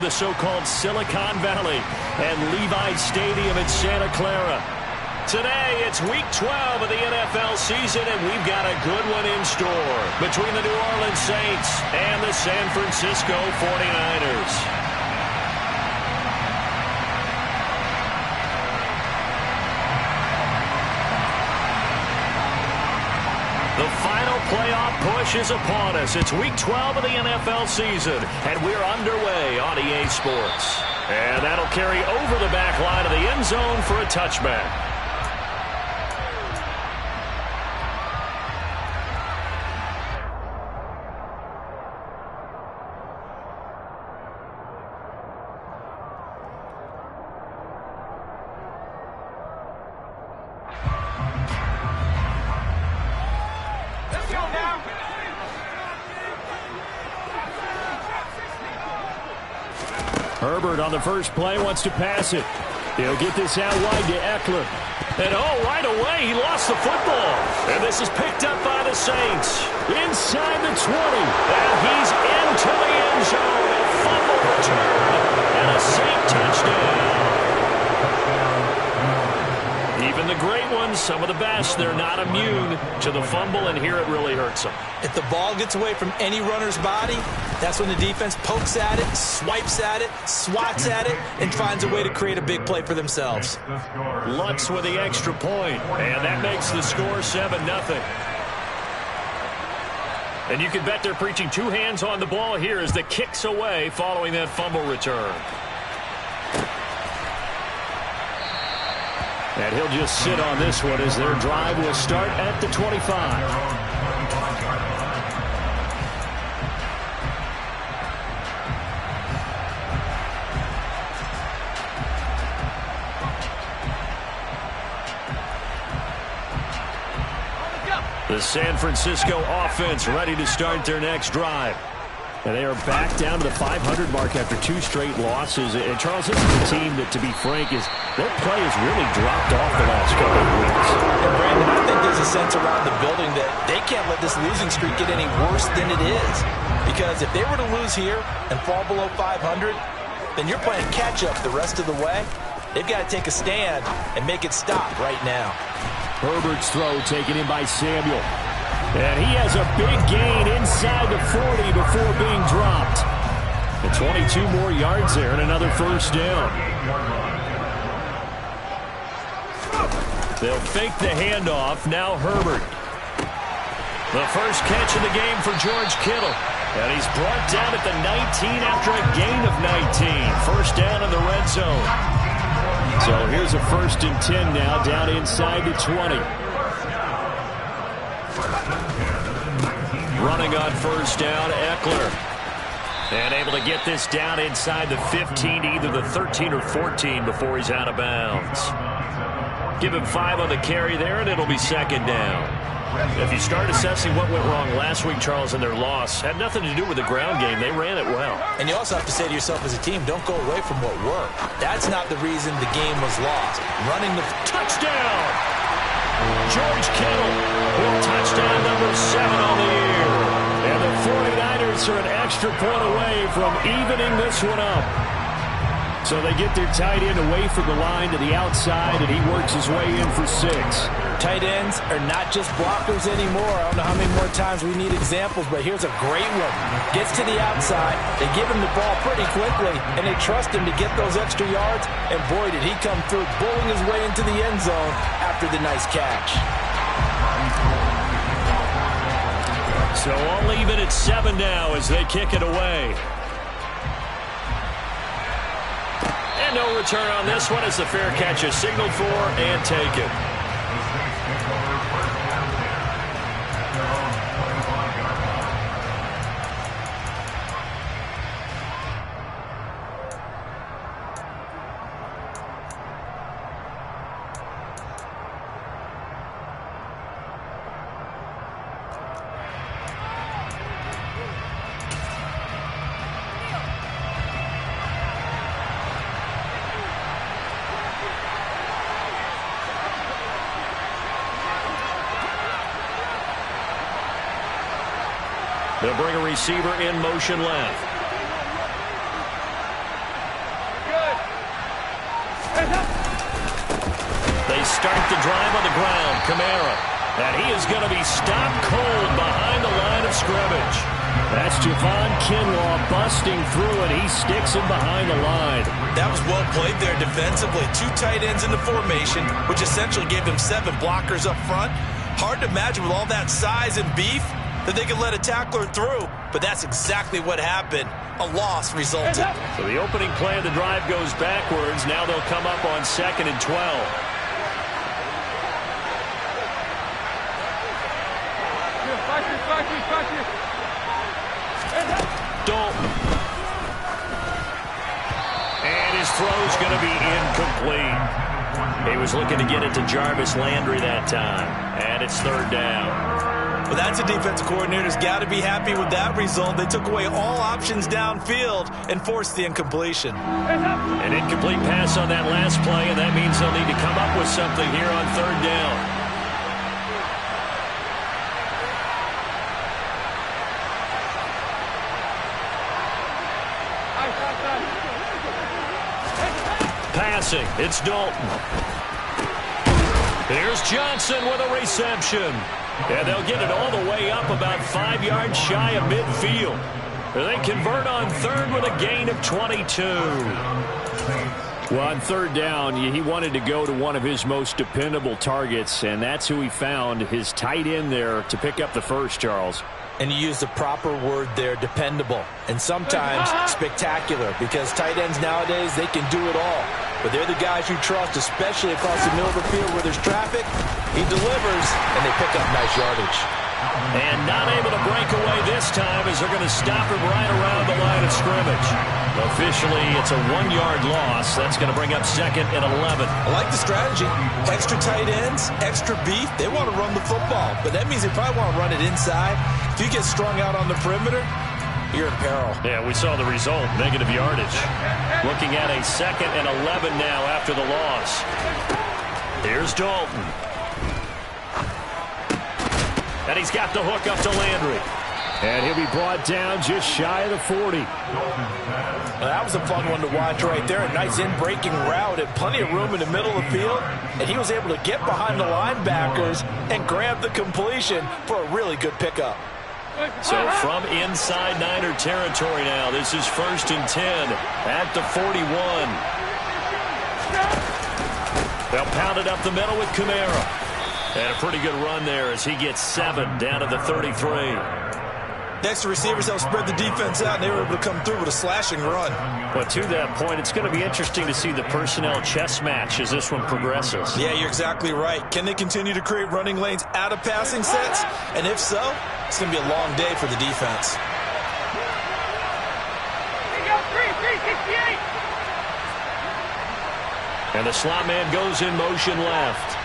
The so-called Silicon Valley and Levi Stadium in Santa Clara. Today, it's Week 12 of the NFL season, and we've got a good one in store between the New Orleans Saints and the San Francisco 49ers. The final playoff push is upon us. It's Week 12 of the NFL season, and we're underway on EA Sports. And that'll carry over the back line of the end zone for a touchback. Herbert on the first play wants to pass it. He'll get this out wide to Eckler. And right away he lost the football. And this is picked up by the Saints. Inside the 20. And he's into the end zone. A fumble return. And a Saint touchdown. Even the great ones, some of the best, they're not immune to the fumble, and here it really hurts them. If the ball gets away from any runner's body, that's when the defense pokes at it, swipes at it, swats at it, and finds a way to create a big play for themselves. Lutz with the extra point, and that makes the score 7-0. And you can bet they're preaching two hands on the ball here as the kick's away following that fumble return. And he'll just sit on this one as their drive will start at the 25. The San Francisco offense ready to start their next drive. And they are back down to the 500 mark after two straight losses. And, Charles, this is a team that, to be frank, their play has really dropped off the last couple of weeks. And, Brandon, I think there's a sense around the building that they can't let this losing streak get any worse than it is. Because if they were to lose here and fall below 500, then you're playing catch-up the rest of the way. They've got to take a stand and make it stop right now. Herbert's throw taken in by Samuel. And he has a big gain inside the 40 before being dropped. And 22 more yards there and another first down. They'll fake the handoff. Now Herbert. The first catch of the game for George Kittle. And he's brought down at the 19 after a gain of 19. First down in the red zone. So here's a 1st and 10 now down inside the 20. Running on first down, Eckler. And able to get this down inside the 15 to either the 13 or 14 before he's out of bounds. Give him 5 on the carry there, and it'll be second down. If you start assessing what went wrong last week, Charles, in their loss, had nothing to do with the ground game. They ran it well. And you also have to say to yourself as a team, don't go away from what worked. That's not the reason the game was lost. Running the touchdown! George Kittle with touchdown number 7 on the year. And the 49ers are an extra point away from evening this one up. So they get their tight end away from the line to the outside, and he works his way in for 6. Tight ends are not just blockers anymore. I don't know how many more times we need examples, but here's a great one. Gets to the outside, they give him the ball pretty quickly, and they trust him to get those extra yards, and boy, did he come through, bowling his way into the end zone after the nice catch. So I'll leave it at 7 now as they kick it away. And no return on this one as the fair catch is signaled for and taken. They'll bring a receiver in motion left. They start the drive on the ground. Kamara. And he is going to be stopped cold behind the line of scrimmage. That's Javon Kinlaw busting through it. He sticks him behind the line. That was well played there defensively. 2 tight ends in the formation, which essentially gave them 7 blockers up front. Hard to imagine with all that size and beef that they could let a tackler through. But that's exactly what happened. A loss resulted. So the opening play of the drive goes backwards. Now they'll come up on 2nd and 12. Dalton. And his throw's going to be incomplete. He was looking to get it to Jarvis Landry that time. And it's 3rd down. Well, that's a defensive coordinator's got to be happy with that result. They took away all options downfield and forced the incompletion. An incomplete pass on that last play, and that means they'll need to come up with something here on 3rd down. Passing, it's Dalton. Here's Johnson with a reception. And they'll get it all the way up about 5 yards shy of midfield. They convert on 3rd with a gain of 22. Well, on 3rd down, he wanted to go to one of his most dependable targets, and that's who he found, his tight end there, to pick up the first, Charles. And you use the proper word there, dependable, and sometimes spectacular, because tight ends nowadays, they can do it all. But they're the guys you trust, especially across the middle of the field where there's traffic. He delivers, and they pick up nice yardage. And not able to break away this time as they're going to stop him right around the line of scrimmage. Officially, it's a 1-yard loss. That's going to bring up 2nd and 11. I like the strategy. Extra tight ends, extra beef. They want to run the football, but that means they probably want to run it inside. If you get strung out on the perimeter, you're in peril. Yeah, we saw the result, negative yardage. Looking at a 2nd and 11 now after the loss. Here's Dalton. And he's got the hook up to Landry. And he'll be brought down just shy of the 40. Well, that was a fun one to watch right there. A nice in-breaking route and plenty of room in the middle of the field. And he was able to get behind the linebackers and grab the completion for a really good pickup. So from inside Niner territory now, this is 1st and 10 at the 41. They'll pound it up the middle with Kamara. And a pretty good run there as he gets 7 down to the 33. Next, the receivers help spread the defense out, and they were able to come through with a slashing run. But to that point, it's going to be interesting to see the personnel chess match as this one progresses. Yeah, you're exactly right. Can they continue to create running lanes out of passing sets? And if so, it's going to be a long day for the defense. And the slot man goes in motion left.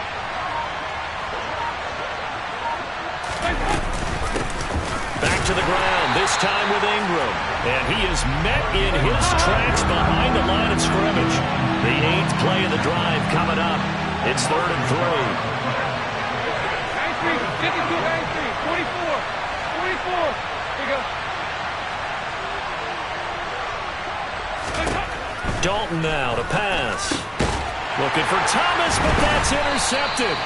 Back to the ground, this time with Ingram. And he is met in his tracks behind the line of scrimmage. The 8th play of the drive coming up. It's 3rd and 3. 44. Here we go. Dalton now to pass. Looking for Thomas, but that's intercepted.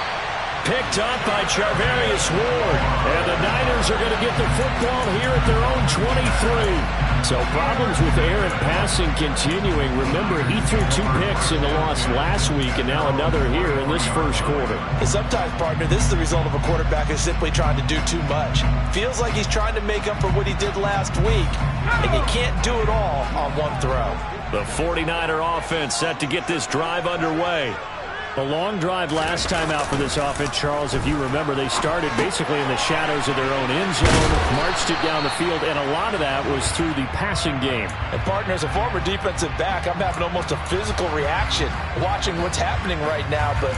Picked up by Charvarius Ward. And the Niners are going to get the football here at their own 23. So problems with errant passing continuing. Remember, he threw 2 picks in the loss last week and now another here in this first quarter. And sometimes, partner, this is the result of a quarterback who's simply trying to do too much. Feels like he's trying to make up for what he did last week, and you can't do it all on one throw. The 49er offense set to get this drive underway. A long drive last time out for this offense, Charles. If you remember, they started basically in the shadows of their own end zone, marched it down the field, and a lot of that was through the passing game. And, partner, as a former defensive back, I'm having almost a physical reaction watching what's happening right now. But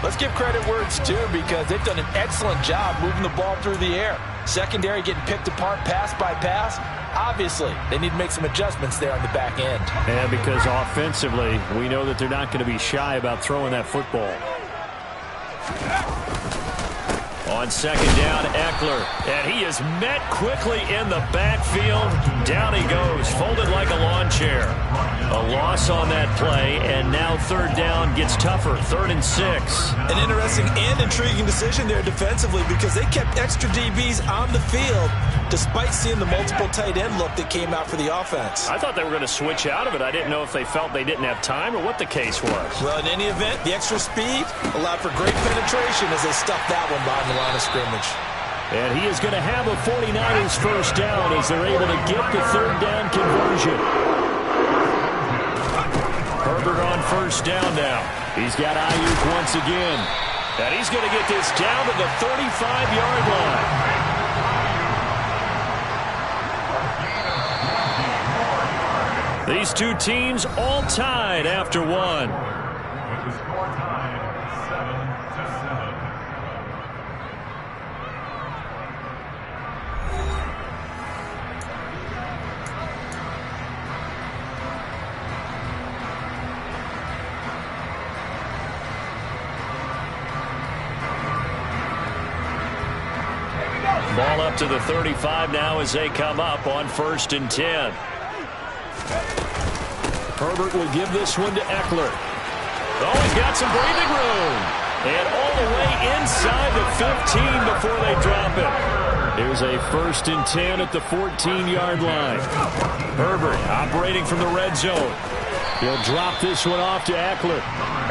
let's give credit where it's due, because they've done an excellent job moving the ball through the air. Secondary getting picked apart pass by pass. Obviously, they need to make some adjustments there on the back end. And because offensively, we know that they're not going to be shy about throwing that football. On second down, Eckler. And he is met quickly in the backfield. Down he goes, folded like a lawn chair. A loss on that play, and now third down gets tougher. 3rd and 6. An interesting and intriguing decision there defensively because they kept extra DBs on the field despite seeing the multiple tight end look that came out for the offense. I thought they were going to switch out of it. I didn't know if they felt they didn't have time or what the case was. Well, in any event, the extra speed allowed for great penetration as they stuffed that one behind the line of scrimmage. And he is going to have a 49ers first down as they're able to get the third down conversion. Herbert on first down now. He's got Ayuk once again. And he's going to get this down to the 35-yard line. These two teams all tied after one. With the score tied 7-7. Ball up to the 35 now as they come up on 1st and 10. Herbert will give this one to Eckler. Oh, he's got some breathing room. And all the way inside the 15 before they drop it. Here's a 1st and 10 at the 14-yard line. Herbert operating from the red zone. He'll drop this one off to Eckler.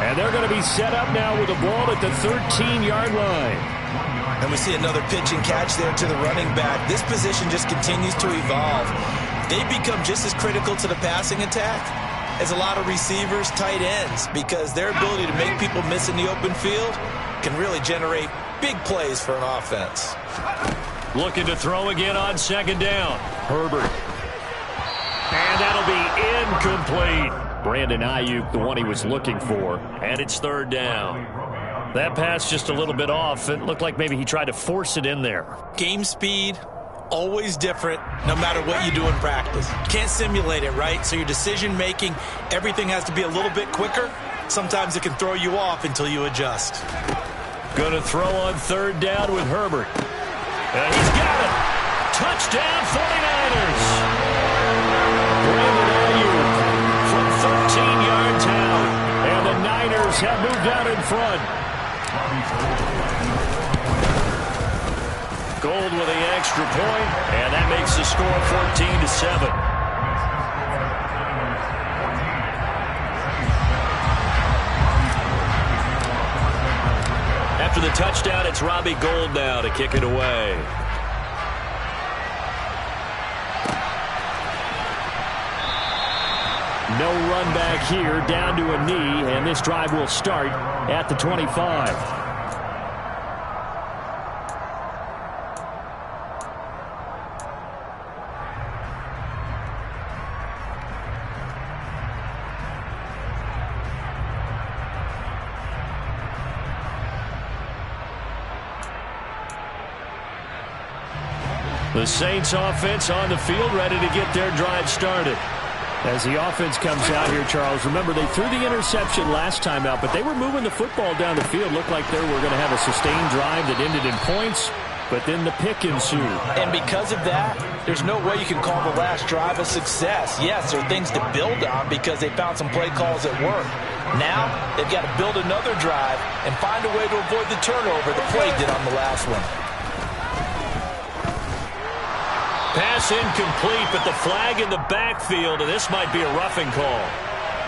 And they're going to be set up now with the ball at the 13-yard line. And we see another pitch and catch there to the running back. This position just continues to evolve. They become just as critical to the passing attack as a lot of receivers, tight ends, because their ability to make people miss in the open field can really generate big plays for an offense. Looking to throw again on second down. Herbert. And that'll be incomplete. Brandon Ayuk, the one he was looking for. And it's third down. That pass just a little bit off. It looked like maybe he tried to force it in there. Game speed, always different, no matter what you do in practice. Can't simulate it, right? So your decision-making, everything has to be a little bit quicker. Sometimes it can throw you off until you adjust. Going to throw on third down with Herbert. And he's got it. Touchdown, 49ers. Brandon Ayuk from 13 yards out. And the Niners have moved out in front. Gold with the extra point, and that makes the score 14-7. After the touchdown, it's Robbie Gould now to kick it away. No run back here, down to a knee, and this drive will start at the 25. The Saints offense on the field, ready to get their drive started. As the offense comes out here, Charles, remember they threw the interception last time out, but they were moving the football down the field. Looked like they were going to have a sustained drive that ended in points, but then the pick ensued. And because of that, there's no way you can call the last drive a success. Yes, there are things to build on because they found some play calls that work. Now, they've got to build another drive and find a way to avoid the turnover that plagued it on the last one. Pass incomplete, but the flag in the backfield, and this might be a roughing call.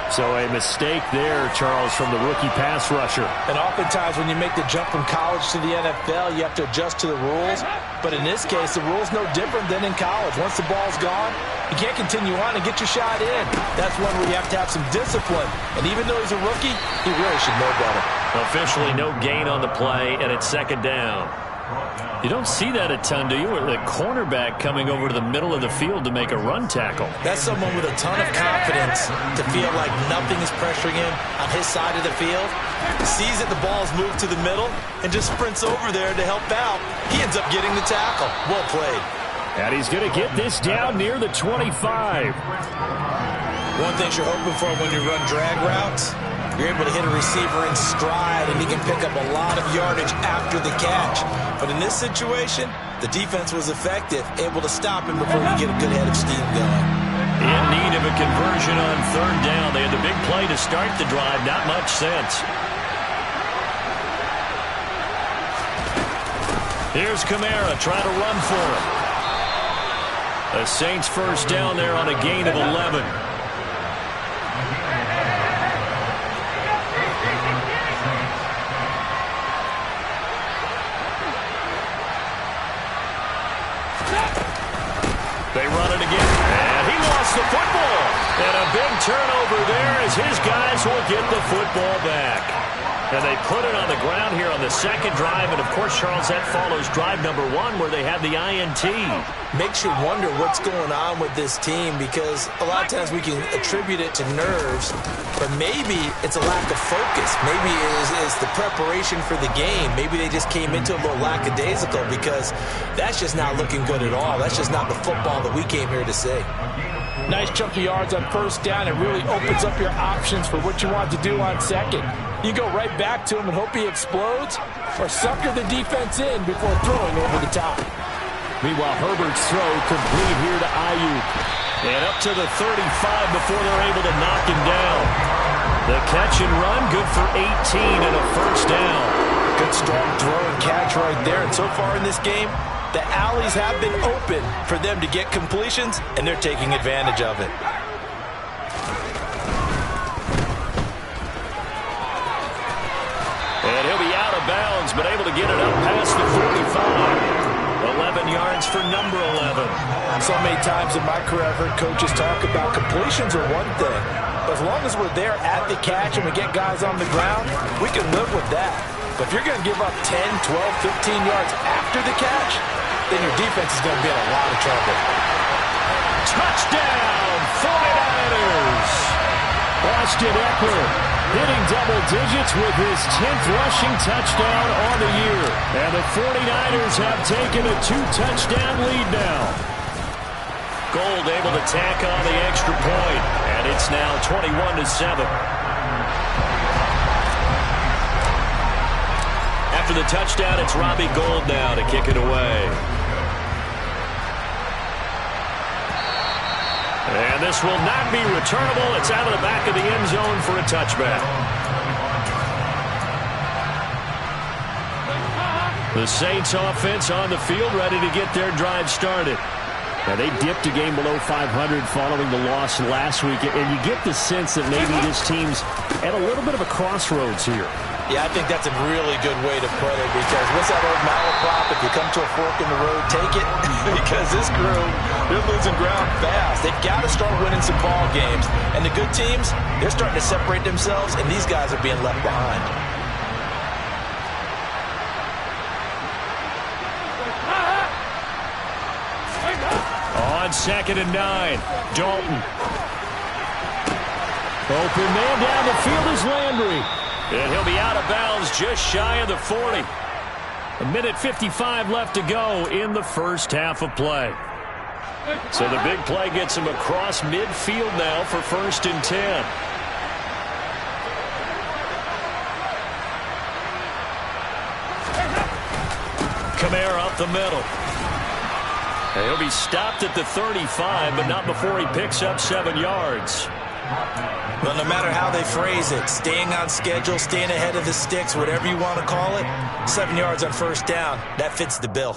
So a mistake there, Charles, from the rookie pass rusher. And oftentimes when you make the jump from college to the NFL, you have to adjust to the rules. But in this case, the rule's no different than in college. Once the ball's gone, you can't continue on and get your shot in. That's one where you have to have some discipline. And even though he's a rookie, he really should know better. Officially no gain on the play, and it's second down. You don't see that a ton, do you? With the cornerback coming over to the middle of the field to make a run tackle. That's someone with a ton of confidence to feel like nothing is pressuring him on his side of the field. Sees that the ball's moved to the middle and just sprints over there to help out. He ends up getting the tackle. Well played. And he's going to get this down near the 25. One thing you're hoping for when you run drag routes, You're able to hit a receiver in stride, and he can pick up a lot of yardage after the catch. But in this situation, the defense was effective, able to stop him before you get a good head of steam going. In need of a conversion on third down. They had the big play to start the drive. Not much sense. Here's Kamara trying to run for him. The Saints first down there on a gain of 11. They run it again, and he lost the football. And a big turnover there as his guys will get the football back. And they put it on the ground here on the second drive. And, of course, Charles, that follows drive number 1 where they had the INT. Makes you wonder what's going on with this team, because a lot of times we can attribute it to nerves, but maybe it's a lack of focus. Maybe it's the preparation for the game. Maybe they just came into a little lackadaisical, because that's just not looking good at all. That's just not the football that we came here to see. Nice chunk of yards on first down. It really opens up your options for what you want to do on second. You go right back to him and hope he explodes, or sucker the defense in before throwing over the top. Meanwhile, Herbert's throw complete here to Ayuk. And up to the 35 before they're able to knock him down. The catch and run, good for 18 and a first down. Good strong throw and catch right there. And so far in this game, the alleys have been open for them to get completions, and they're taking advantage of it. And he'll be out of bounds, but able to get it up past the 45. 11 yards for number 11. So many times in my career I've heard coaches talk about completions are one thing, but as long as we're there at the catch and we get guys on the ground, we can live with that. But if you're going to give up 10, 12, 15 yards after the catch, then your defense is going to be in a lot of trouble. Touchdown, 49ers! Austin Eckler hitting double digits with his 10th rushing touchdown on the year. And the 49ers have taken a 2-touchdown lead now. Gold able to tack on the extra point, and it's now 21-7. After the touchdown, it's Robbie Gould now to kick it away. And this will not be returnable. It's out of the back of the end zone for a touchback. The Saints offense on the field ready to get their drive started. Now, they dipped a game below 500 following the loss last week, and you get the sense that maybe this team's at a little bit of a crossroads here. Yeah, I think that's a really good way to put it, because what's that old malaprop? If you come to a fork in the road, take it. Because this crew, they're losing ground fast. They've got to start winning some ball games. And the good teams, they're starting to separate themselves, and these guys are being left behind. On 2nd and 9, Dalton. Open man down the field is Landry. And he'll be out of bounds just shy of the 40. 1:55 left to go in the first half of play. So the big play gets him across midfield now for 1st and 10. Kamara up the middle. And he'll be stopped at the 35, but not before he picks up 7 yards. Well, no matter how they phrase it, staying on schedule, staying ahead of the sticks, whatever you want to call it, 7 yards on first down, that fits the bill.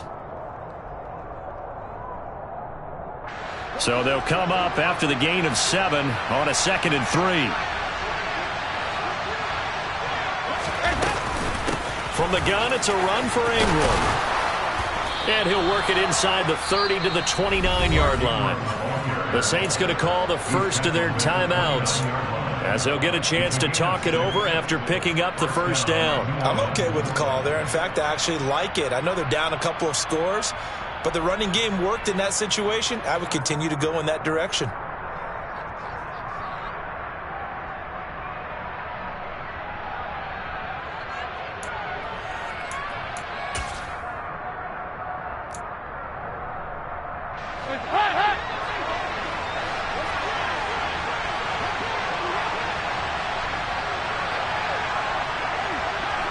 So they'll come up after the gain of 7 on a 2nd and 3. From the gun, it's a run for Ingram. And he'll work it inside the 30 to the 29-yard line. The Saints going to call the first of their timeouts, as they'll get a chance to talk it over after picking up the first down. I'm okay with the call there. In fact, I actually like it. I know they're down a couple of scores, but the running game worked in that situation. I would continue to go in that direction.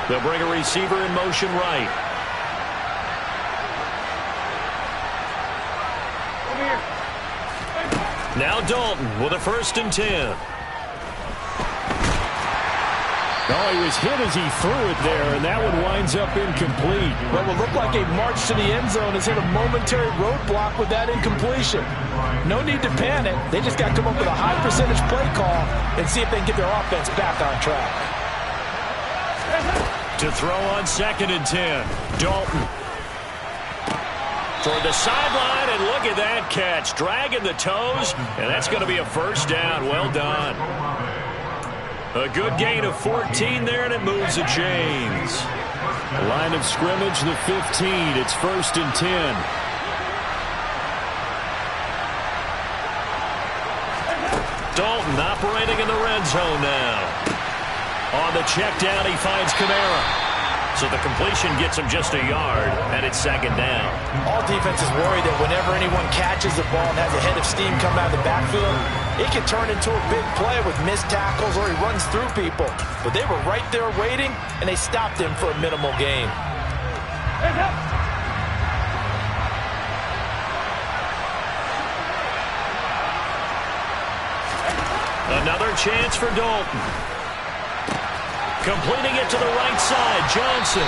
They'll bring a receiver in motion right. Over here. Now Dalton with a 1st and 10. Oh, he was hit as he threw it there, and that one winds up incomplete. What will look like a march to the end zone has hit a momentary roadblock with that incompletion. No need to panic. They just got to come up with a high percentage play call and see if they can get their offense back on track. To throw on 2nd and 10. Dalton. Toward the sideline, and look at that catch. Dragging the toes, and that's going to be a 1st down. Well done. A good gain of 14 there, and it moves the chains. Line of scrimmage, the 15. It's 1st and 10. Dalton operating in the red zone now. On the check down, he finds Kamara. So the completion gets him just a yard, and it's 2nd down. All defenses worry that whenever anyone catches the ball and has a head of steam come out of the backfield, it can turn into a big play with missed tackles or he runs through people. But they were right there waiting, and they stopped him for a minimal gain. Another chance for Dalton. Completing it to the right side, Johnson.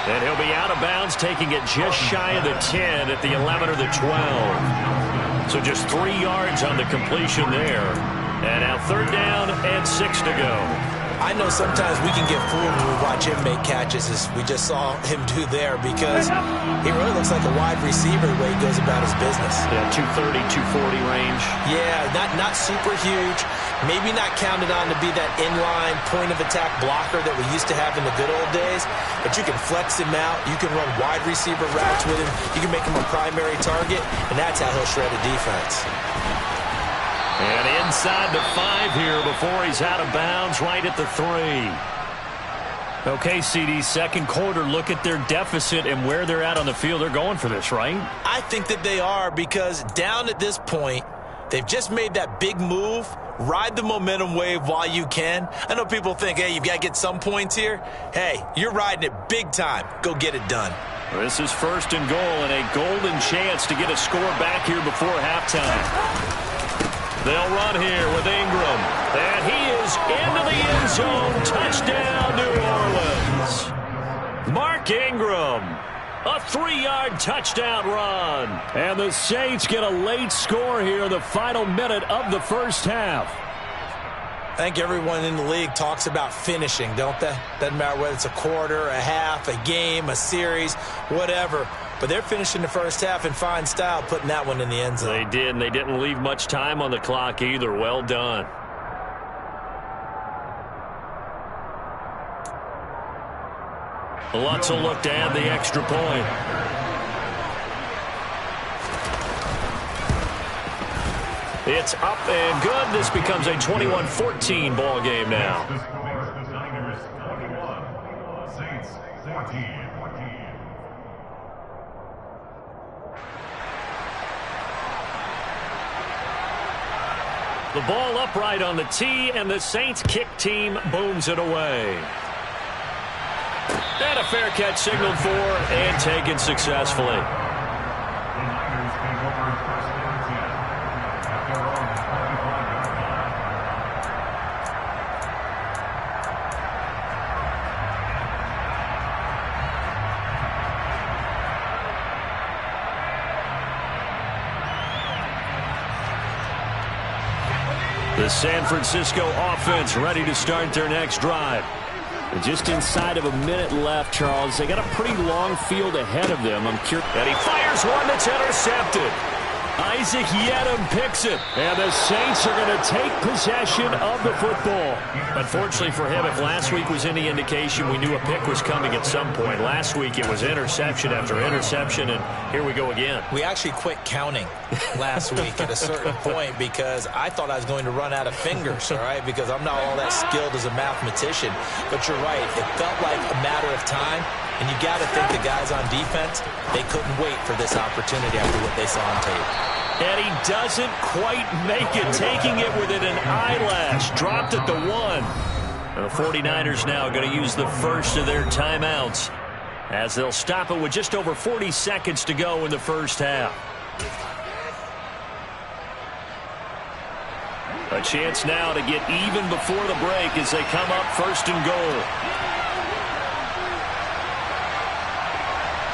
And he'll be out of bounds, taking it just shy of the 10 at the 11 or the 12. So just 3 yards on the completion there. And now 3rd down and 6 to go. I know sometimes we can get fooled when we watch him make catches, as we just saw him do there, because he really looks like a wide receiver the way he goes about his business. Yeah, 230, 240 range. Yeah, not super huge. Maybe not counted on to be that inline point-of-attack blocker that we used to have in the good old days, but you can flex him out. You can run wide receiver routes with him. You can make him a primary target, and that's how he'll shred a defense. And inside the 5 here before he's out of bounds, right at the 3. Okay, CD, 2nd quarter, look at their deficit and where they're at on the field. They're going for this, right? I think that they are, because down at this point, they've just made that big move. Ride the momentum wave while you can. I know people think, hey, you've got to get some points here. Hey, you're riding it big time. Go get it done. This is 1st and goal, and a golden chance to get a score back here before halftime. They'll run here with Ingram. And he is into the end zone. Touchdown, New Orleans. Mark Ingram. A 3-yard touchdown run. And the Saints get a late score here in the final minute of the 1st half. I think everyone in the league talks about finishing, don't they? Doesn't matter whether it's a quarter, a half, a game, a series, whatever. But they're finishing the 1st half in fine style, putting that one in the end zone. They did, and they didn't leave much time on the clock either. Well done. Lutz will look to add the extra point. It's up and good. This becomes a 21-14 ball game now. The Niners 21, Saints 14. The ball upright on the tee, and the Saints kick team booms it away. And a fair catch signaled for and taken successfully. The Niners take over 1st and 10 at their own 25-yard line. The San Francisco offense ready to start their next drive. Just inside of a minute left, Charles. They got a pretty long field ahead of them. I'm curious. And he fires one that's intercepted. Isaac Yedem picks it. And the Saints are going to take possession of the football. Unfortunately for him, if last week was any indication, we knew a pick was coming at some point. Last week it was interception after interception, and here we go again. We actually quit counting last week at a certain point because I thought I was going to run out of fingers, all right, because I'm not all that skilled as a mathematician. But you're right. It felt like a matter of time, and you got to think the guys on defense, they couldn't wait for this opportunity after what they saw on tape. And he doesn't quite make it, taking it within an eyelash. Dropped at the 1. The 49ers now going to use the first of their timeouts as they'll stop it with just over 40 seconds to go in the first half. A chance now to get even before the break as they come up first and goal.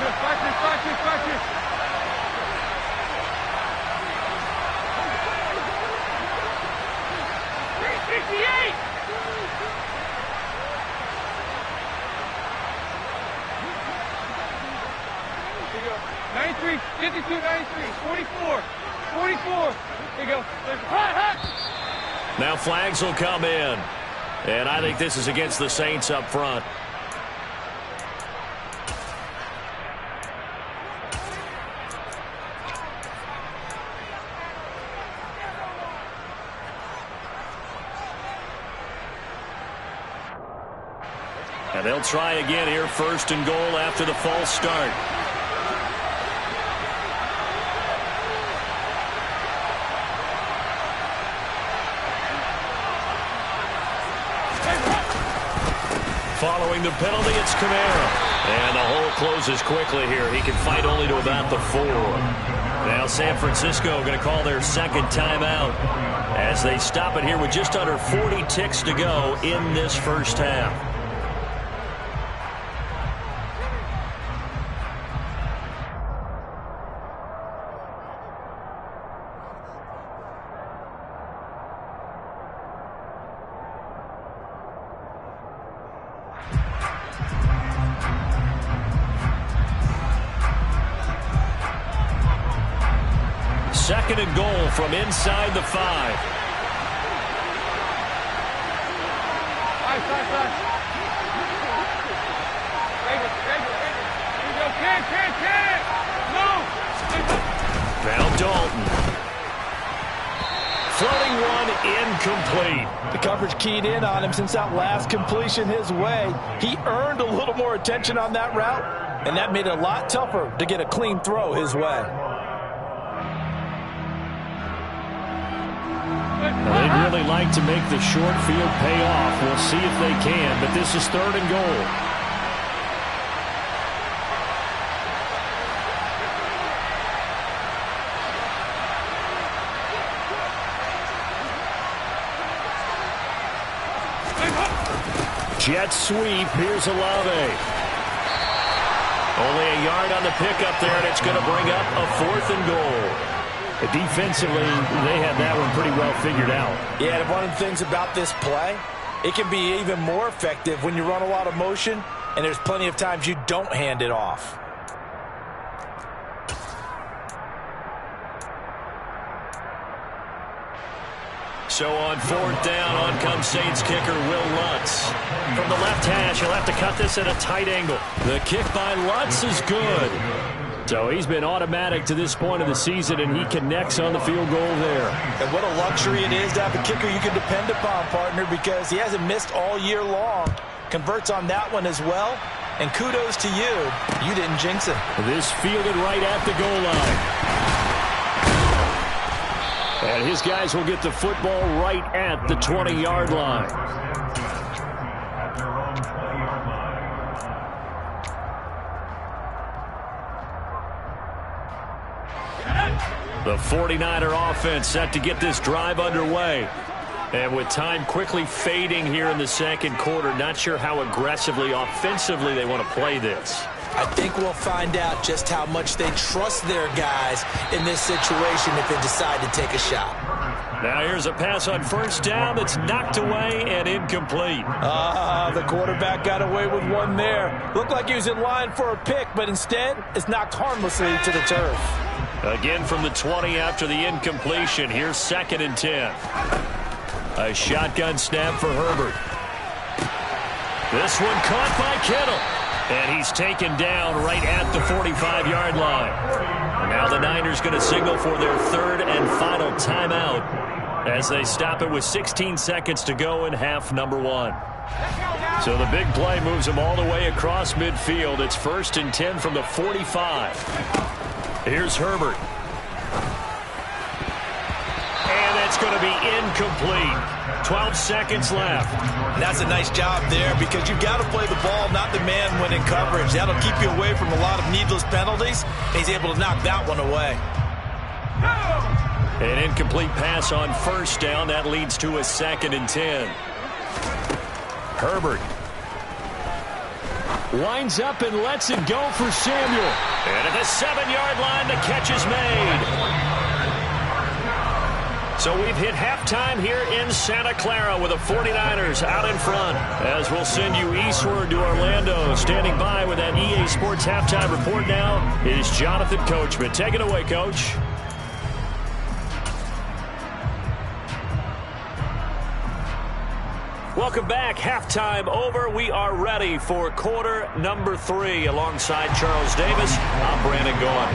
Practice. 368! 93, 52, 93, 44. There you go. Hot. Now flags will come in. And I think this is against the Saints up front. And they'll try again here, first and goal after the false start. Following the penalty, it's Kamara. And the hole closes quickly here. He can fight only to about the 4. Now San Francisco going to call their second timeout as they stop it here with just under 40 ticks to go in this first half. Second and goal from inside the 5. Now Dalton. Floating one, incomplete. The coverage keyed in on him since that last completion his way. He earned a little more attention on that route, and that made it a lot tougher to get a clean throw his way. They'd really like to make the short field pay off. We'll see if they can, but this is third and goal. Jet sweep. Here's Olave. Only a yard on the pickup there, and it's going to bring up a 4th and goal. Defensively, they have that one pretty well figured out. Yeah, and one of the things about this play, it can be even more effective when you run a lot of motion, and there's plenty of times you don't hand it off. So on 4th down, on comes Saints kicker Will Lutz. From the left hash, he'll have to cut this at a tight angle. The kick by Lutz is good. So he's been automatic to this point of the season, and he connects on the field goal there. And what a luxury it is to have a kicker you can depend upon, partner, because he hasn't missed all year long. Converts on that one as well. And kudos to you. You didn't jinx it. This fielded right at the goal line. And his guys will get the football right at the 20-yard line. The 49er offense set to get this drive underway. And with time quickly fading here in the second quarter, not sure how aggressively, offensively they want to play this. I think we'll find out just how much they trust their guys in this situation if they decide to take a shot. Now here's a pass on first down that's knocked away and incomplete. The quarterback got away with one there. Looked like he was in line for a pick, but instead it's knocked harmlessly to the turf. Again from the 20 after the incompletion. Here's 2nd and 10. A shotgun snap for Herbert. This one caught by Kittle. And he's taken down right at the 45-yard line. Now the Niners going to signal for their 3rd and final timeout as they stop it with 16 seconds to go in half number 1. So the big play moves them all the way across midfield. It's 1st and 10 from the 45. Here's Herbert. And that's going to be incomplete. 12 seconds left. And that's a nice job there because you've got to play the ball, not the man when in coverage. That'll keep you away from a lot of needless penalties. He's able to knock that one away. An incomplete pass on first down. That leads to a 2nd and 10. Herbert winds up and lets it go for Samuel. And at the 7-yard line, the catch is made. So we've hit halftime here in Santa Clara with the 49ers out in front. As we'll send you eastward to Orlando. Standing by with that EA Sports halftime report now is Jonathan Coachman. Take it away, Coach. Welcome back. Halftime over. We are ready for quarter number 3. Alongside Charles Davis, I'm Brandon Gaughan.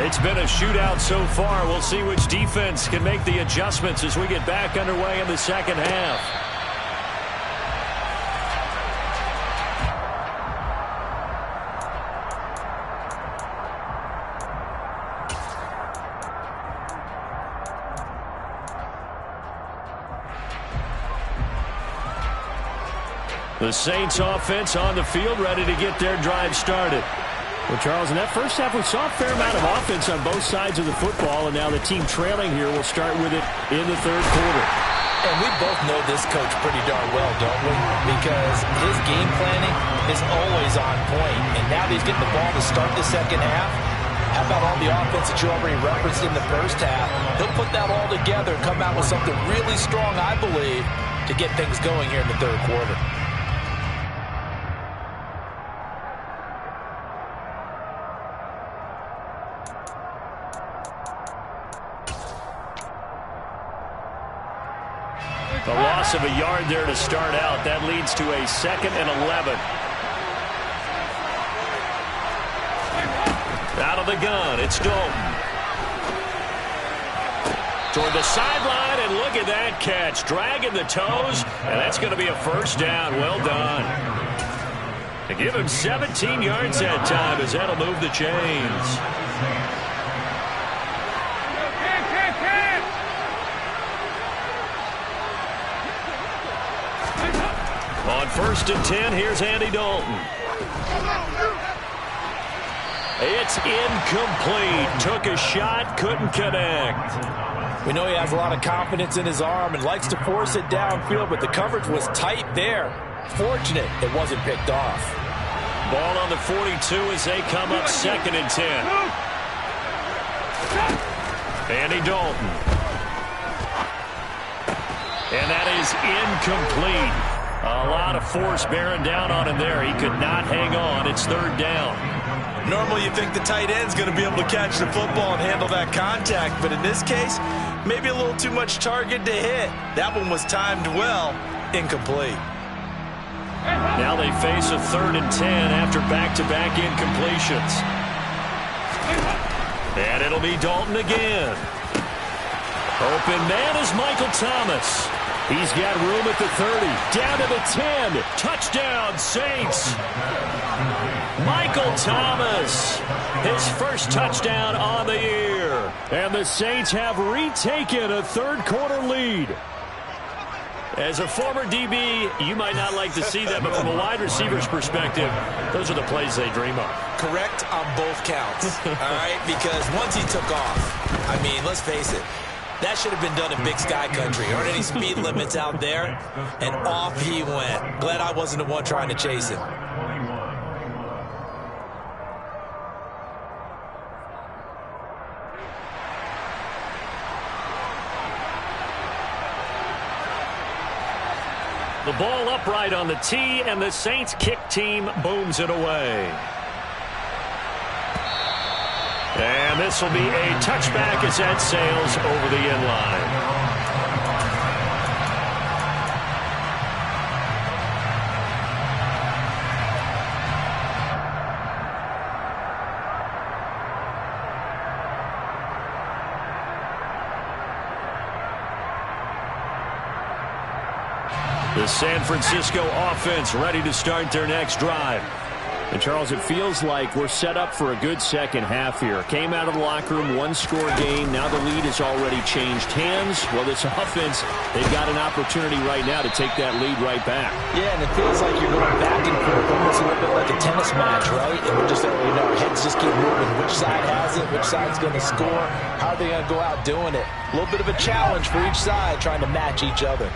It's been a shootout so far. We'll see which defense can make the adjustments as we get back underway in the second half. The Saints offense on the field, ready to get their drive started. Well, Charles, in that first half, we saw a fair amount of offense on both sides of the football, and now the team trailing here will start with it in the third quarter. And we both know this coach pretty darn well, don't we? Because his game planning is always on point, and now that he's getting the ball to start the second half, how about all the offense that you already referenced in the first half? He'll put that all together and come out with something really strong, I believe, to get things going here in the third quarter. The loss of a yard there to start out. That leads to a 2nd and 11. Out of the gun, it's Dalton. Toward the sideline, and look at that catch. Dragging the toes, and that's going to be a first down. Well done. To give him 17 yards that time, as that'll move the chains. On 1st and 10, here's Andy Dalton. It's incomplete. Took a shot, couldn't connect. We know he has a lot of confidence in his arm and likes to force it downfield, but the coverage was tight there. Fortunate it wasn't picked off. Ball on the 42 as they come up 2nd and 10. Andy Dalton. And that is incomplete. A lot of force bearing down on him there. He could not hang on. It's 3rd down. Normally you think the tight end's going to be able to catch the football and handle that contact, but in this case, maybe a little too much target to hit. That one was timed well, incomplete. Now they face a 3rd and 10 after back-to-back incompletions. And it'll be Dalton again. Open man is Michael Thomas. He's got room at the 30, down to the 10. Touchdown, Saints. Michael Thomas, his first touchdown on the year. And the Saints have retaken a third-quarter lead. As a former DB, you might not like to see that, but from a wide receiver's perspective, those are the plays they dream of. Correct on both counts, all right? Because once he took off, I mean, let's face it, that should have been done in Big Sky Country. There aren't any speed limits out there, and off he went. Glad I wasn't the one trying to chase him. The ball upright on the tee, and the Saints kick team booms it away. And this will be a touchback as that sails over the end line. The San Francisco offense ready to start their next drive. And, Charles, it feels like we're set up for a good second half here. Came out of the locker room, one-score game. Now the lead has already changed hands. Well, this offense, they've got an opportunity right now to take that lead right back. Yeah, and it feels like you're going back and forth, almost a little bit like a tennis match, right? And we're just, our heads just keep moving. Which side has it? Which side's going to score? How are they going to go out doing it? A little bit of a challenge for each side, trying to match each other.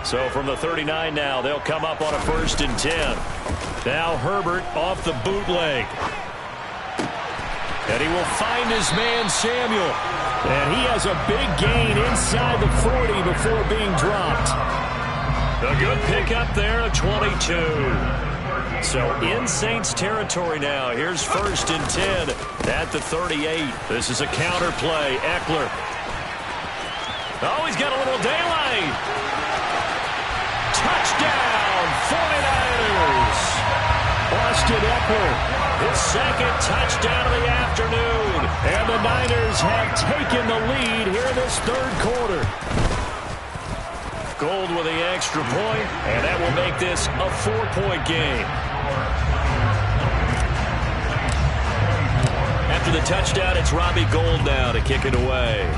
So from the 39 now, they'll come up on a 1st and 10. Now Herbert off the bootleg. And he will find his man Samuel. And he has a big gain inside the 40 before being dropped. A good pickup there, a 22. So in Saints territory now. Here's 1st and 10 at the 38. This is a counter play. Eckler. Oh, he's got a little daylight. Touchdown, 49ers. Austin Eckler, his second touchdown of the afternoon. And the Niners have taken the lead here in this 3rd quarter. Gold with the extra point, and that will make this a 4-point game. After the touchdown, it's Robbie Gould now to kick it away.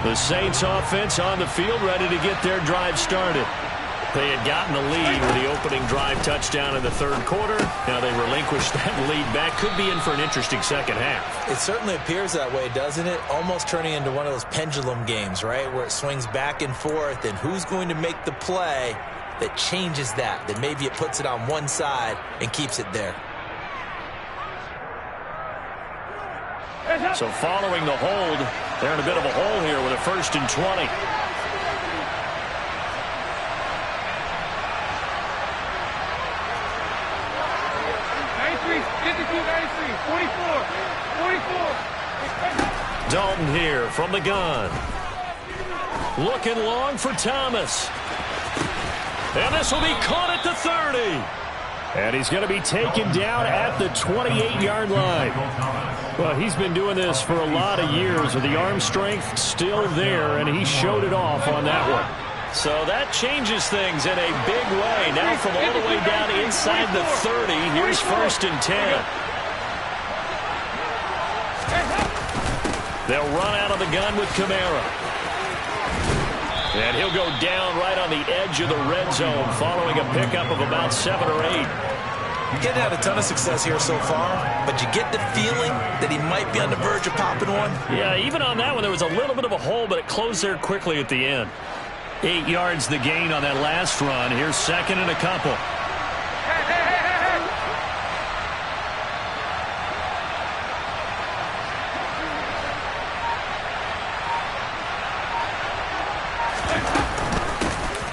The Saints offense on the field, ready to get their drive started. They had gotten the lead with the opening drive touchdown in the 3rd quarter. Now they relinquished that lead back. Could be in for an interesting second half. It certainly appears that way, doesn't it? Almost turning into one of those pendulum games, right? Where it swings back and forth, and who's going to make the play that changes that? That maybe it puts it on one side and keeps it there. So following the hold, they're in a bit of a hole here with a 1st and 20. Dalton here from the gun. Looking long for Thomas. And this will be caught at the 30. And he's going to be taken down at the 28-yard line. Well, he's been doing this for a lot of years with the arm strength still there, and he showed it off on that one. So that changes things in a big way. Now from all the way down inside the 30, here's 1st and 10. They'll run out of the gun with Kamara. And he'll go down right on the edge of the red zone following a pickup of about 7 or 8. You're getting had a ton of success here so far, but you get the feeling that he might be on the verge of popping one. Yeah, even on that one, there was a little bit of a hole, but it closed there quickly at the end. 8 yards the gain on that last run. Here's 2nd and a couple.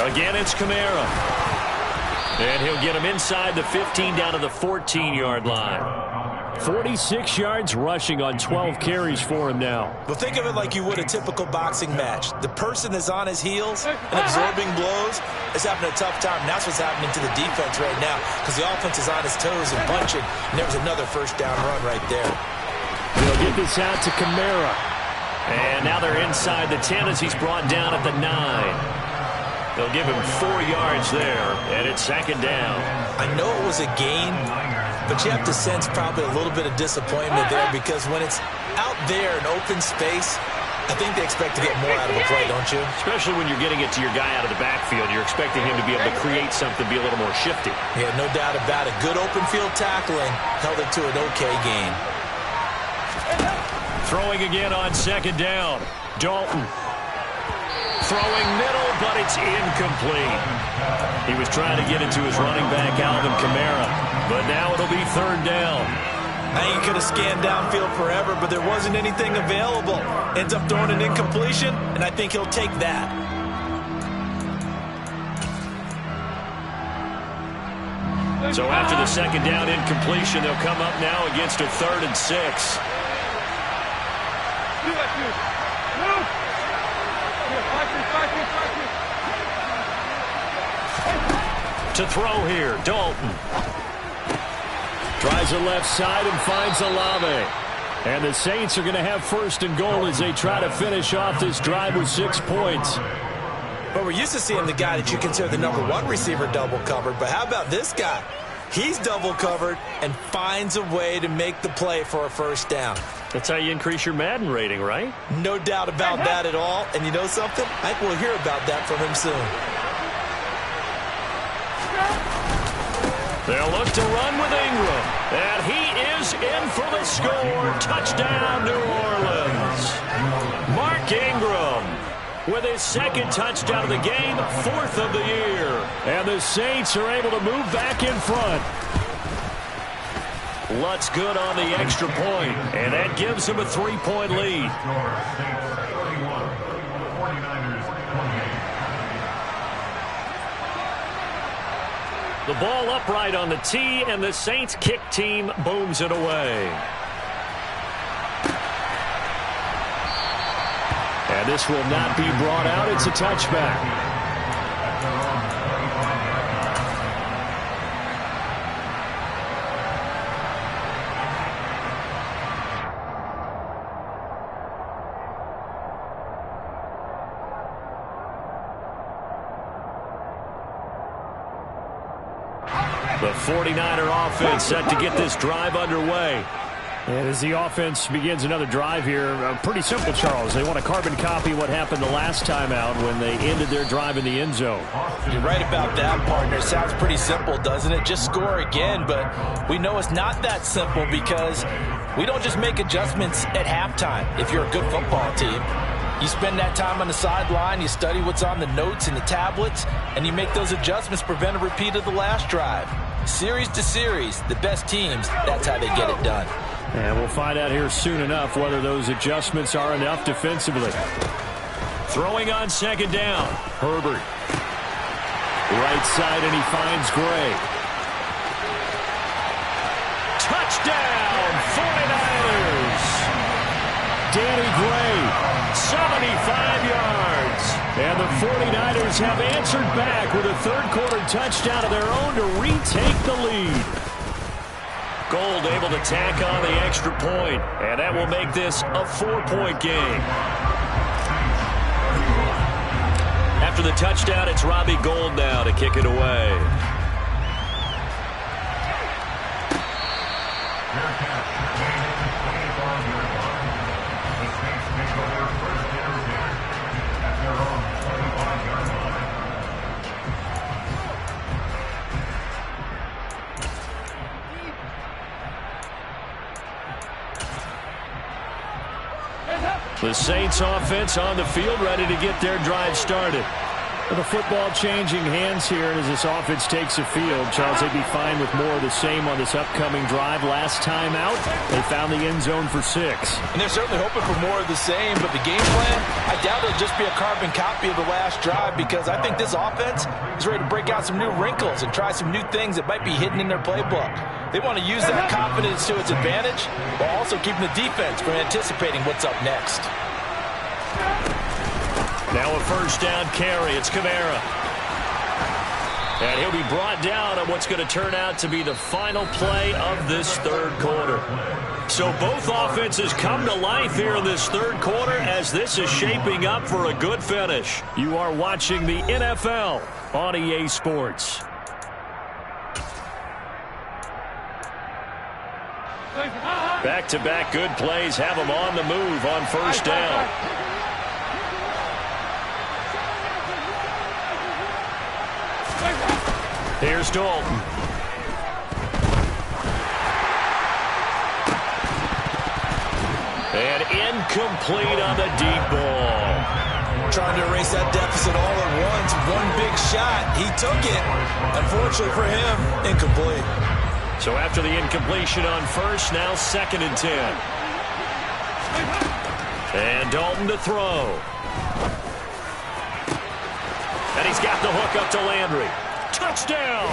Again, it's Kamara. And he'll get him inside the 15 down to the 14-yard line. 46 yards rushing on 12 carries for him now. But think of it like you would a typical boxing match. The person is on his heels and absorbing blows is having a tough time. And that's what's happening to the defense right now because the offense is on his toes and punching. And there was another 1st down run right there. They'll get this out to Kamara. And now they're inside the 10 as he's brought down at the 9. They'll give him 4 yards there, and it's 2nd down. I know it was a gain, but you have to sense probably a little bit of disappointment there because when it's out there in open space, I think they expect to get more out of a play, don't you? Especially when you're getting it to your guy out of the backfield. You're expecting him to be able to create something, be a little more shifty. Yeah, no doubt about it. Good open field tackling held it to an okay gain. Throwing again on 2nd down. Dalton. Throwing middle, but it's incomplete. He was trying to get it to his running back, Alvin Kamara. But now it'll be 3rd down. Now you could have scanned downfield forever, but there wasn't anything available. Ends up throwing an incompletion, and I think he'll take that. So after the 2nd down incompletion, they'll come up now against a 3rd and 6. To throw here, Dalton. Tries the left side and finds Olave. And the Saints are going to have first and goal as they try to finish off this drive with 6 points. But we're used to seeing the guy that you consider the #1 receiver double covered. But how about this guy? He's double covered and finds a way to make the play for a first down. That's how you increase your Madden rating, right? No doubt about that at all. And you know something? I think we'll hear about that from him soon. They'll look to run with Ingram. And he is in for the score. Touchdown, New Orleans. Mark Ingram with his second touchdown of the game, 4th of the year. And the Saints are able to move back in front. Lutz good on the extra point, and that gives him a 3-point lead. The ball upright on the tee, and the Saints kick team booms it away. And this will not be brought out. It's a touchback. The 49er offense set to get this drive underway. And as the offense begins another drive here, pretty simple, Charles. They want to carbon copy what happened the last time out when they ended their drive in the end zone. You're right about that, partner. Sounds pretty simple, doesn't it? Just score again, but we know it's not that simple because we don't just make adjustments at halftime. If you're a good football team, you spend that time on the sideline, you study what's on the notes and the tablets, and you make those adjustments to prevent a repeat of the last drive. Series to series, the best teams, that's how they get it done. And we'll find out here soon enough whether those adjustments are enough defensively. Throwing on second down. Herbert. Right side, and he finds Gray. Touchdown, 49ers. Danny Gray, 75 yards. And the 49ers have answered back with a third-quarter touchdown of their own to retake the lead. Gold able to tack on the extra point, and that will make this a 4-point game. After the touchdown, it's Robbie Gould now to kick it away. The Saints offense on the field, ready to get their drive started. The football changing hands here, and as this offense takes the field, Charles, they'd be fine with more of the same on this upcoming drive. Last time out, they found the end zone for 6. And they're certainly hoping for more of the same, but the game plan, I doubt it'll just be a carbon copy of the last drive, because I think this offense is ready to break out some new wrinkles and try some new things that might be hidden in their playbook. They want to use that confidence to its advantage while also keeping the defense from anticipating what's up next. Now a first down carry. It's Kamara. And he'll be brought down on what's going to turn out to be the final play of this third quarter. So both offenses come to life here in this third quarter as this is shaping up for a good finish. You are watching the NFL on EA Sports. Back-to-back good plays have them on the move on first down. Here's Dalton. And incomplete on the deep ball. Trying to erase that deficit all at once. One big shot. He took it. Unfortunately for him, incomplete. So after the incompletion on first, now 2nd and 10. And Dalton to throw. And he's got the hook up to Landry. Touchdown!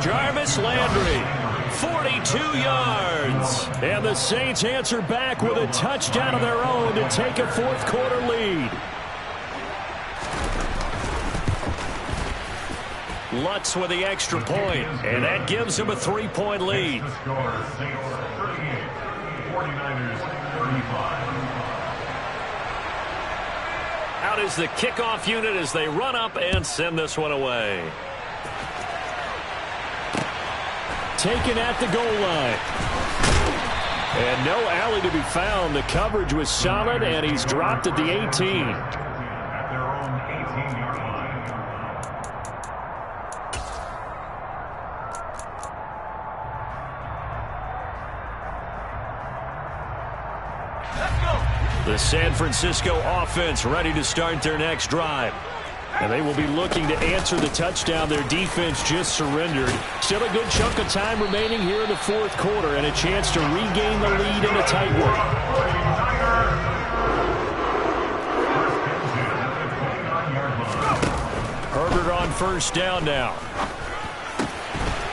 Jarvis Landry, 42 yards. And the Saints answer back with a touchdown of their own to take a fourth-quarter lead. Lutz with the extra point, and that gives him a 3-point lead. The score, Saints 38, 49ers 35. Out is the kickoff unit as they run up and send this one away. Taken at the goal line. And no alley to be found. The coverage was solid, and he's dropped at the 18. At their own 18-yard line. The San Francisco offense ready to start their next drive. And they will be looking to answer the touchdown their defense just surrendered. Still a good chunk of time remaining here in the fourth quarter and a chance to regain the lead in a tight one. Herbert on first down now.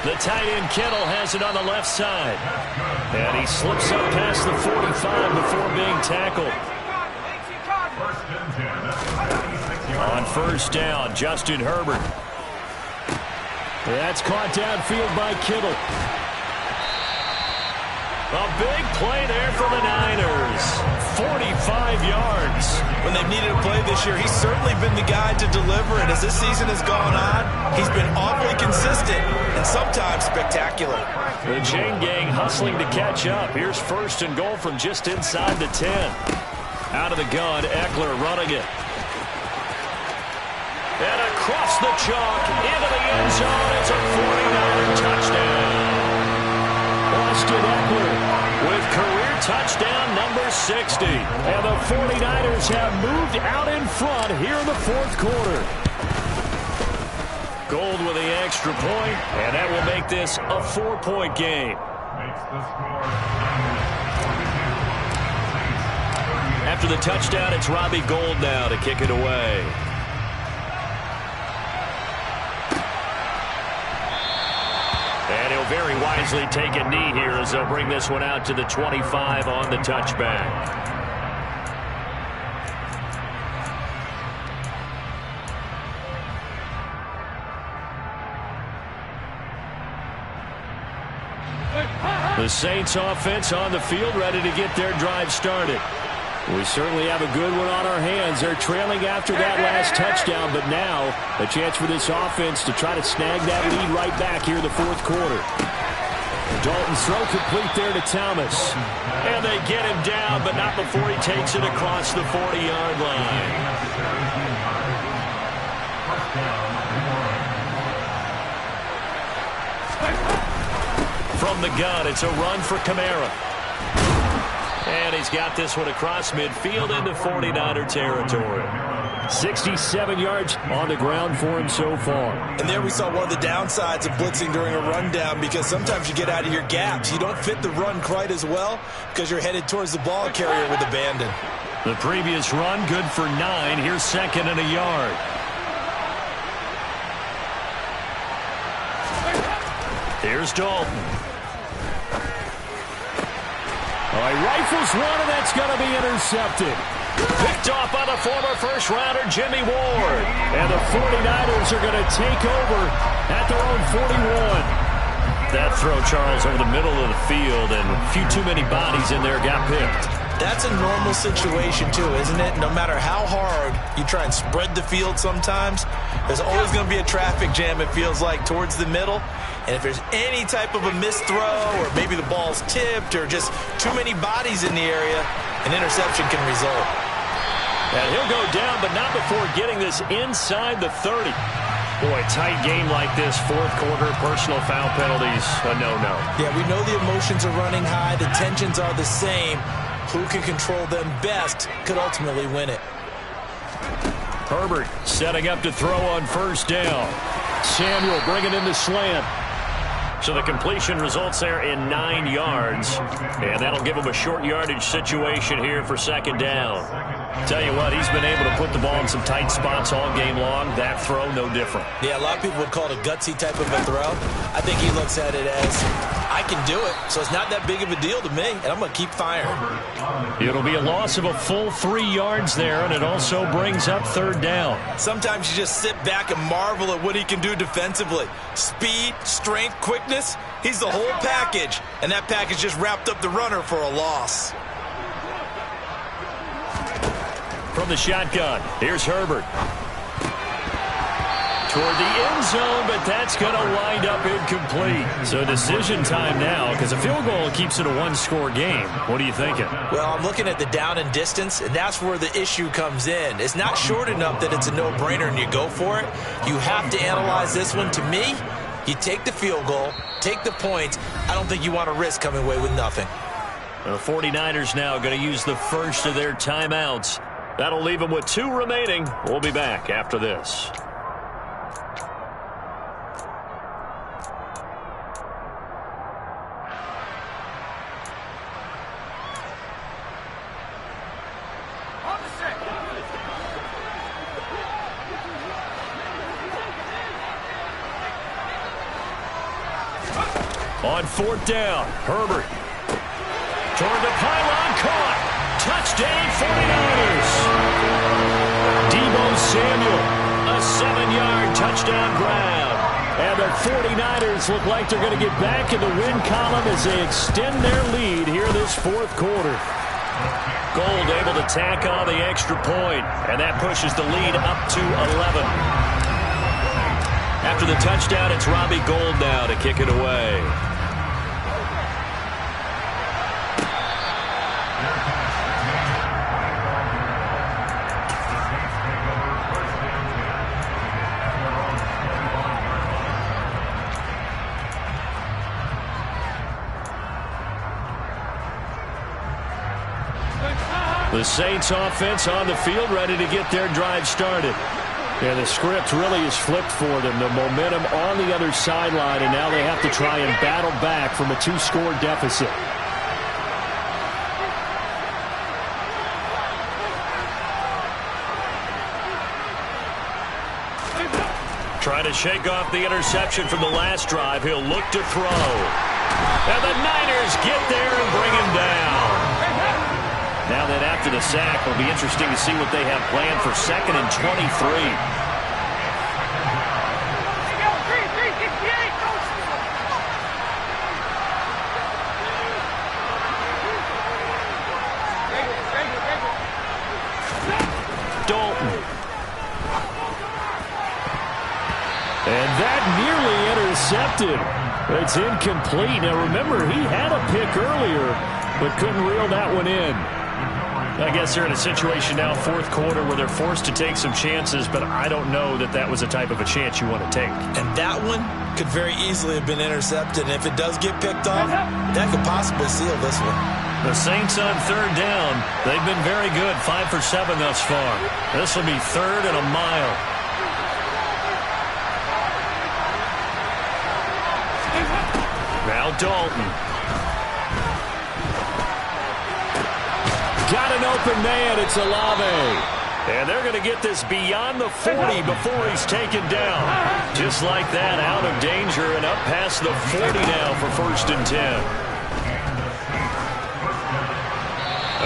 The tight end Kittle has it on the left side. And he slips up past the 45 before being tackled. On first down, Justin Herbert. That's caught downfield by Kittle. A big play there for the Niners. 45 yards. When they've needed a play this year, he's certainly been the guy to deliver. And as this season has gone on, he's been awfully consistent and sometimes spectacular. The chain gang hustling to catch up. Here's first and goal from just inside the 10. Out of the gun, Eckler running it. And across the chalk, into the end zone, it's a 49er touchdown. Austin Eckler with career touchdown number 60. And the 49ers have moved out in front here in the fourth quarter. Gold with the extra point, and that will make this a 4-point game. Makes the score After the touchdown, it's Robbie Gould now to kick it away. And he'll very wisely take a knee here as they'll bring this one out to the 25 on the touchback. The Saints offense on the field ready to get their drive started. We certainly have a good one on our hands. They're trailing after that last touchdown, but now a chance for this offense to try to snag that lead right back here in the fourth quarter. Dalton's throw complete there to Thomas. And they get him down, but not before he takes it across the 40-yard line. From the gun, it's a run for Kamara. And he's got this one across midfield into 49er territory. 67 yards on the ground for him so far. And there we saw one of the downsides of blitzing during a rundown, because sometimes you get out of your gaps. You don't fit the run quite as well because you're headed towards the ball carrier with abandon. The previous run good for 9. Here's second and a yard. Here's Dalton. Oh, he rifles one, and that's going to be intercepted. Picked off by the former first-rounder Jimmy Ward. And the 49ers are going to take over at their own 41. That throw, Charles, over the middle of the field, and a few too many bodies in there got picked. That's a normal situation, too, isn't it? No matter how hard you try and spread the field sometimes, there's always going to be a traffic jam, it feels like, towards the middle. And if there's any type of a missed throw, or maybe the ball's tipped, or just too many bodies in the area, an interception can result. And he'll go down, but not before getting this inside the 30. Boy, tight game like this, fourth quarter, personal foul penalties, a no-no. Yeah, we know the emotions are running high, the tensions are the same. Who can control them best could ultimately win it. Herbert setting up to throw on first down. Samuel bringing in the slant. So the completion results there in 9 yards. And that'll give him a short yardage situation here for second down. Tell you what, he's been able to put the ball in some tight spots all game long. That throw, no different. Yeah, a lot of people would call it a gutsy type of a throw. I think he looks at it as I can do it, so it's not that big of a deal to me, and I'm going to keep firing. It'll be a loss of a full 3 yards there, and it also brings up third down. Sometimes you just sit back and marvel at what he can do defensively. Speed, strength, quickness, he's the whole package, and that package just wrapped up the runner for a loss. From the shotgun, here's Herbert. Toward the end zone, but that's going to wind up incomplete. So decision time now, because a field goal keeps it a one-score game. What are you thinking? Well, I'm looking at the down and distance, and that's where the issue comes in. It's not short enough that it's a no-brainer and you go for it. You have to analyze this one. To me, you take the field goal, take the points. I don't think you want to risk coming away with nothing. The 49ers now going to use the first of their timeouts. That'll leave them with 2 remaining. We'll be back after this. On fourth down, Herbert. Toward the pylon, caught. Touchdown, 49ers. Deebo Samuel, a 7-yard touchdown grab. And the 49ers look like they're going to get back in the win column as they extend their lead here this fourth quarter. Gold able to tack on the extra point, and that pushes the lead up to 11. After the touchdown, it's Robbie Gould now to kick it away. The Saints offense on the field ready to get their drive started. And the script really is flipped for them. The momentum on the other sideline, and now they have to try and battle back from a 2-score deficit. Trying to shake off the interception from the last drive. He'll look to throw. And the Niners get there and bring him down. Now that after the sack, it'll be interesting to see what they have planned for 2nd and 23. Dalton. And that nearly intercepted. It's incomplete. Now remember, he had a pick earlier, but couldn't reel that one in. I guess they're in a situation now, fourth quarter, where they're forced to take some chances, but I don't know that that was the type of a chance you want to take. And that one could very easily have been intercepted, and if it does get picked off, that could possibly seal this one. The Saints on third down. They've been very good, 5 for 7 thus far. This will be 3rd and a mile. Now Dalton. Got an open man. It's Olave. And they're going to get this beyond the 40 before he's taken down. Just like that, out of danger and up past the 40 now for 1st and 10.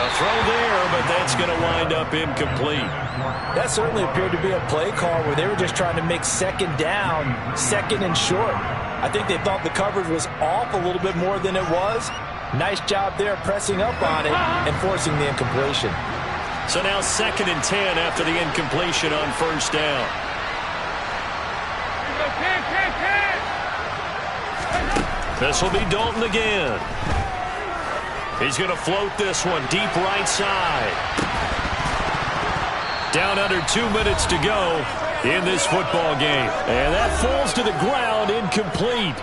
A throw there, but that's going to wind up incomplete. That certainly appeared to be a play call where they were just trying to make 2nd down, 2nd and short. I think they thought the coverage was off a little bit more than it was. Nice job there pressing up on it and forcing the incompletion. So now 2nd and 10 after the incompletion on 1st down. This will be Dalton again. He's going to float this one deep right side. Down under 2 minutes to go in this football game. And that falls to the ground, incomplete.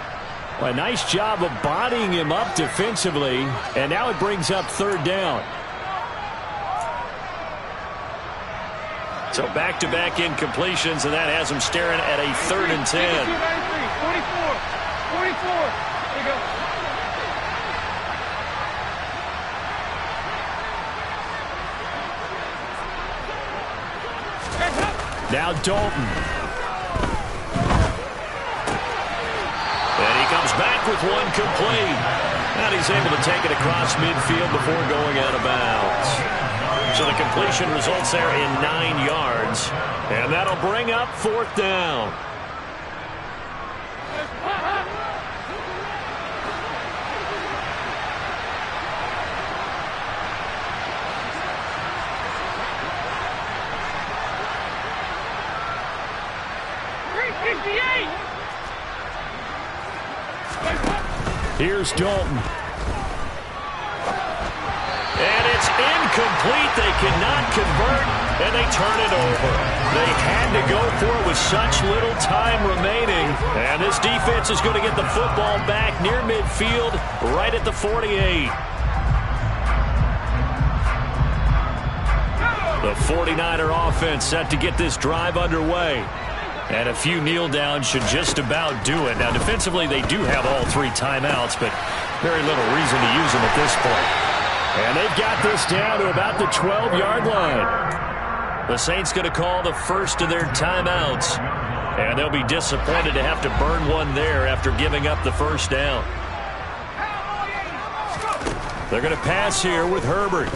A nice job of bodying him up defensively, and now it brings up 3rd down. So back-to-back incompletions, and that has him staring at a 3rd and 10. 44. Now Dalton. And he comes back with one complete. And he's able to take it across midfield before going out of bounds. So the completion results there in 9 yards. And that'll bring up 4th down. Here's Dalton. And it's incomplete. They cannot convert, and they turn it over. They had to go for it with such little time remaining. And this defense is going to get the football back near midfield, right at the 48. The 49er offense set to get this drive underway. And a few kneel downs should just about do it. Now, defensively, they do have all 3 timeouts, but very little reason to use them at this point. And they've got this down to about the 12-yard line. The Saints going to call the first of their timeouts. And they'll be disappointed to have to burn one there after giving up the first down. They're going to pass here with Herbert.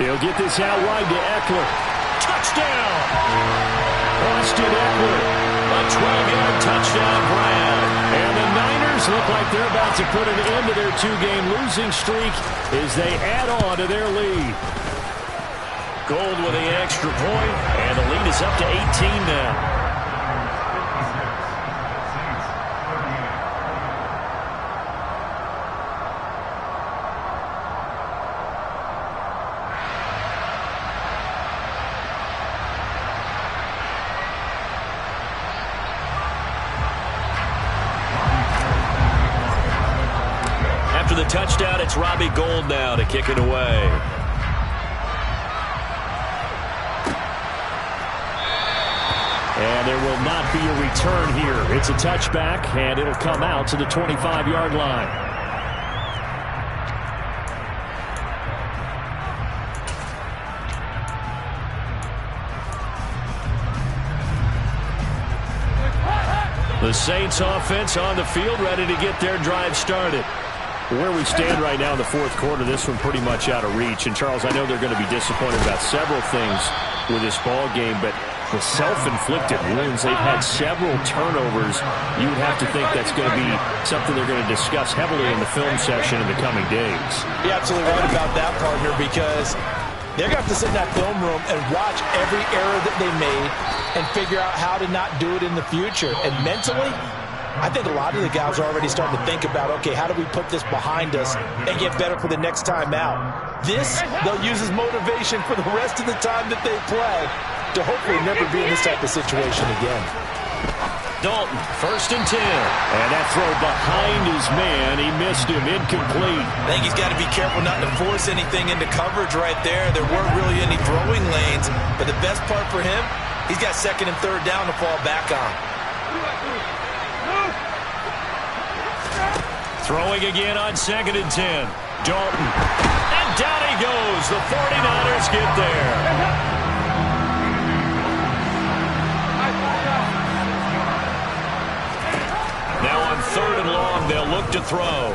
He'll get this out wide to Eckler. Touchdown! Austin Eckler, a 12-yard touchdown grab. And the Niners look like they're about to put an end to their 2-game losing streak as they add on to their lead. Gold with the extra point, and the lead is up to 18 now. The touchdown, it's Robbie Gould now to kick it away. And there will not be a return here. It's a touchback, and it'll come out to the 25-yard line. The Saints offense on the field, ready to get their drive started. Where we stand right now in the 4th quarter, this one pretty much out of reach. And, Charles, I know they're going to be disappointed about several things with this ball game, but the self-inflicted wounds, they've had several turnovers. You would have to think that's going to be something they're going to discuss heavily in the film session in the coming days. You're absolutely right about that, partner, because they're going to have to sit in that film room and watch every error that they made and figure out how to not do it in the future. And mentally, I think a lot of the guys are already starting to think about, okay, how do we put this behind us and get better for the next time out? This, they'll use as motivation for the rest of the time that they play to hopefully never be in this type of situation again. Dalton, 1st and 10. And that throw behind his man, he missed him, incomplete. I think he's got to be careful not to force anything into coverage right there. There weren't really any throwing lanes, but the best part for him, he's got 2nd and 3rd down to fall back on. Throwing again on 2nd and 10. Dalton. And down he goes. The 49ers get there. Now on 3rd and long, they'll look to throw.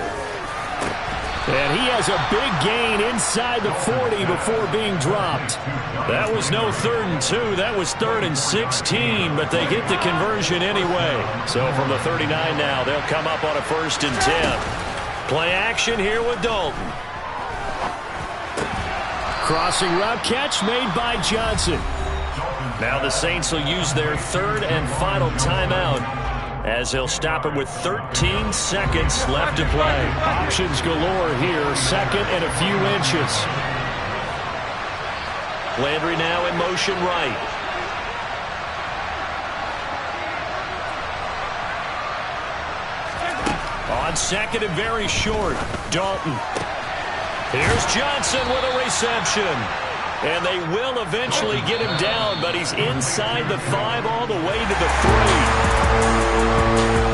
And he has a big gain inside the 40 before being dropped. That was no 3rd and 2. That was 3rd and 16, but they get the conversion anyway. So from the 39 now, they'll come up on a 1st and 10. Play action here with Dalton. Crossing route catch made by Johnson. Now the Saints will use their 3rd and final timeout, as they'll stop it with 13 seconds left to play. Options galore here, 2nd and a few inches. Landry now in motion right. On 2nd and very short, Dalton. Here's Johnson with a reception. And they will eventually get him down, but he's inside the 5 all the way to the 3.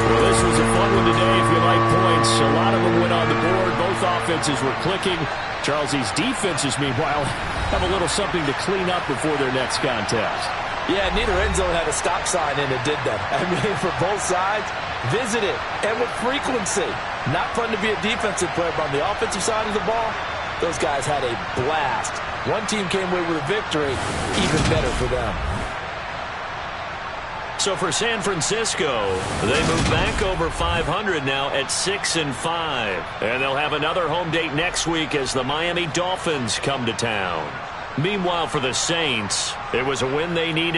Well, this was a fun one today if you like points. A lot of them went on the board. Both offenses were clicking. Charles, these defenses, meanwhile, have a little something to clean up before their next contest. Yeah, neither end zone had a stop sign in it, did that. I mean, for both sides, visit it, and with frequency. Not fun to be a defensive player, but on the offensive side of the ball, those guys had a blast. One team came away with a victory, even better for them. So for San Francisco, they move back over 500 now at 6-5. And they'll have another home date next week as the Miami Dolphins come to town. Meanwhile, for the Saints, it was a win they needed